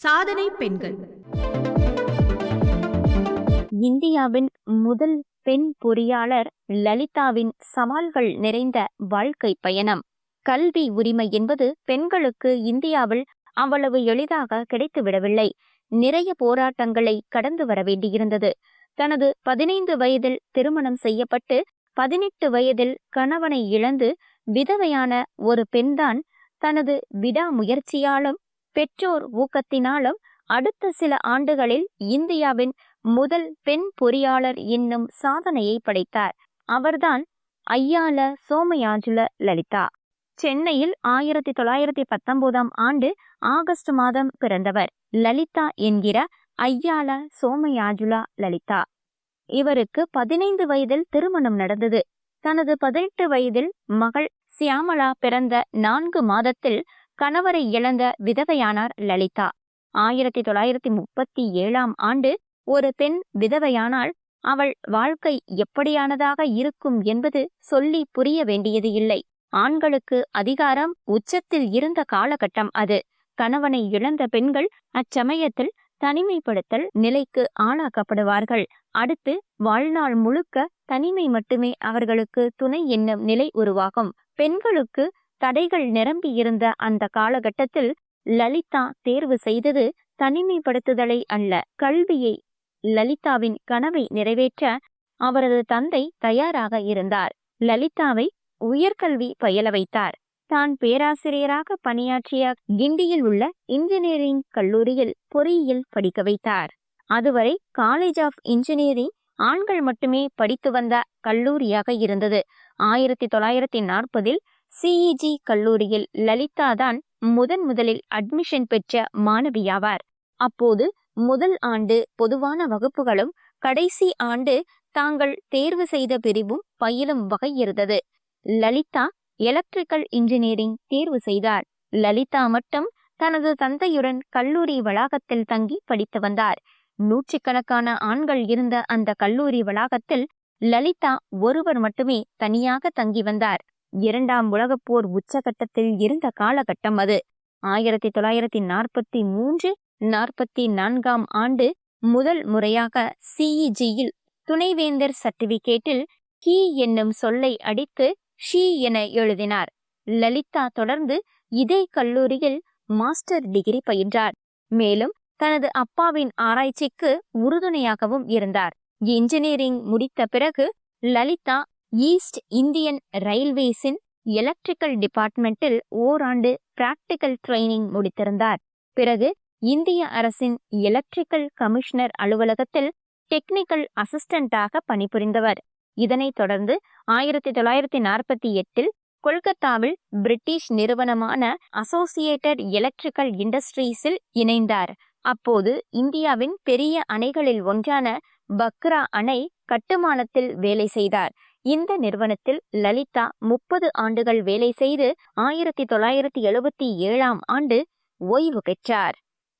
சாதனை பெண்கள். இந்தியாவின் முதல் பெண் பொறியாளர் லலிதாவின் சவால்கள் நிறைந்த வாழ்க்கை பயணம். கல்வி உரிமை என்பது பெண்களுக்கு இந்தியாவில் அவ்வளவு எளிதாக கிடைத்துவிடவில்லை. நிறைய போராட்டங்களை கடந்து வர வேண்டியிருந்தது. தனது 15 வயதில் திருமணம் செய்யப்பட்டு 18 வயதில் கணவனை இழந்து விதவையான ஒரு பெண்தான் தனது விடாமுயற்சியாலும் பெற்றோர் ஊக்கத்தினாலும் அடுத்த சில ஆண்டுகளில் இந்தியாவின் முதல் பெண் பொறியாளர் என்னும் சாதனையை படைத்தார். அவர்தான் ஐயால சோமயாஜுல லலிதா. சென்னையில் 1919 ஆண்டு ஆகஸ்ட் மாதம் பிறந்தவர் லலிதா என்கிற ஐயால சோமயாஜுலா லலிதா. இவருக்கு 15 வயதில் திருமணம் நடந்தது. தனது 18 வயதில் மகள் சியாமலா பிறந்த 4 மாதத்தில் கணவரை இழந்த விதவையானார் லலிதா. 1937 ஆண்டு ஒரு பெண் விதவையானால் அவள் வாழ்க்கை எப்படியானதாக இருக்கும் என்பது சொல்லி புரிய வேண்டியது இல்லை. ஆண்களுக்கு அதிகாரம் உச்சத்தில் இருந்த காலகட்டம் அது. கணவனை இழந்த பெண்கள் அச்சமயத்தில் தனிமைப்படுத்தல் நிலைக்கு ஆளாக்கப்படுவார்கள். அடுத்து வாழ்நாள் முழுக்க தனிமை மட்டுமே அவர்களுக்கு துணை என்னும் நிலை உருவாகும். பெண்களுக்கு தடைகள் நிரம்பி இருந்த அந்த காலகட்டத்தில் லலிதா தேர்வு செய்தது தனிமைப்படுத்துதலை அல்ல, கல்வியை. லலிதாவின் கனவை நிறைவேற்ற அவரது தந்தை தயாராக இருந்தார். லலிதாவை உயர்கல்வி பயில வைத்தார். தான் பேராசிரியராக பணியாற்றிய கிண்டியில் உள்ள இன்ஜினியரிங் கல்லூரியில் பொறியியல் படிக்க வைத்தார். அதுவரை காலேஜ் ஆஃப் இன்ஜினியரிங் ஆண்கள் மட்டுமே படித்து வந்த கல்லூரியாக இருந்தது. 1940 சிஇஜி கல்லூரியில் லலிதா தான் முதலில் அட்மிஷன் பெற்ற மாணவியாவார். அப்போது முதல் ஆண்டு பொதுவான வகுப்புகளும் கடைசி ஆண்டு தாங்கள் தேர்வு செய்த பிரிவும் பயிலும் வகை இருந்தது. லலிதா எலக்ட்ரிக்கல் இன்ஜினியரிங் தேர்வு செய்தார். லலிதா மட்டும் தனது தந்தையுடன் கல்லூரி வளாகத்தில் தங்கி படித்து வந்தார். நூற்றுக்கணக்கான ஆண்கள் இருந்த அந்த கல்லூரி வளாகத்தில் லலிதா ஒருவர் மட்டுமே தனியாக தங்கி வந்தார். 2ஆம் உலகப் போர் உச்சகட்டத்தில் இருந்த காலகட்டம் அது. 1943-44 ஆண்டு முதல் முறையாக சிஇஜியில் துணைவேந்தர் சர்டிபிகேட்டில் கி என்னும் சொல்லை அடித்து ஷி என எழுதினார். லலிதா தொடர்ந்து இதே கல்லூரியில் மாஸ்டர் டிகிரி பயின்றார். மேலும் தனது அப்பாவின் ஆராய்ச்சிக்கு உறுதுணையாகவும் இருந்தார். இன்ஜினியரிங் முடித்த பிறகு லலிதா ஈஸ்ட் இந்தியன் ரயில்வேஸின் எலக்ட்ரிக்கல் டிபார்ட்மெண்டில் ஓராண்டு பிராக்டிக்கல் ட்ரைனிங் முடித்திருந்தார். பிறகு இந்திய அரசின் எலக்ட்ரிக்கல் கமிஷனர் அலுவலகத்தில் டெக்னிக்கல் அசிஸ்டண்டாக பணிபுரிந்தவர். இதனைத் தொடர்ந்து 1948 கொல்கத்தாவில் பிரிட்டிஷ் நிறுவனமான அசோசியேட்டட் எலக்ட்ரிக்கல் இண்டஸ்ட்ரீஸில் இணைந்தார். அப்போது இந்தியாவின் பெரிய அணைகளில் ஒன்றான பக்ரா அணை கட்டுமானத்தில் வேலை செய்தார். இந்த நிறுவனத்தில் லலிதா 30 ஆண்டுகள் வேலை செய்து 1977 ஆண்டு ஓய்வு பெற்றார்.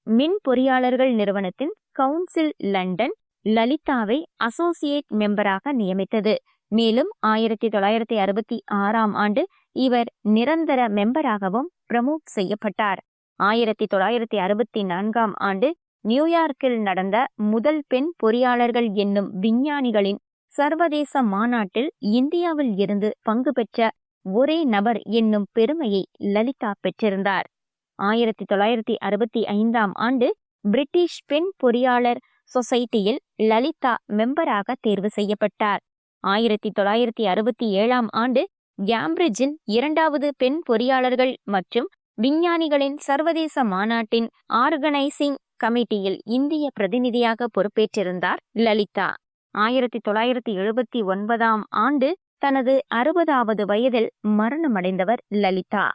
மின் பொறியாளர்கள் நிறுவனத்தின் கவுன்சில் லண்டன் லலிதாவை அசோசியேட் மெம்பராக நியமித்தது. மேலும் 1966 ஆண்டு இவர் நிரந்தர மெம்பராகவும் ப்ரமோட் செய்யப்பட்டார். 1964 ஆண்டு நியூயார்க்கில் நடந்த முதல் பெண் பொறியாளர்கள் என்னும் விஞ்ஞானிகளின் சர்வதேச மாநாட்டில் இந்தியாவில் இருந்து பங்கு பெற்ற ஒரே நபர் என்னும் பெருமையை லலிதா பெற்றிருந்தார். 1965 ஆண்டு பிரிட்டிஷ் பெண் பொறியாளர் சொசைட்டியில் லலிதா மெம்பராக தேர்வு செய்யப்பட்டார். 1967 ஆண்டு கேம்பிரிட்ஜில் 2வது பெண் பொறியாளர்கள் மற்றும் விஞ்ஞானிகளின் சர்வதேச மாநாட்டின் ஆர்கனைசிங் கமிட்டியில் இந்திய பிரதிநிதியாக பொறுப்பேற்றிருந்தார் லலிதா. 1979 ஆண்டு தனது 60வது வயதில் மரணமடைந்தவர் லலிதா.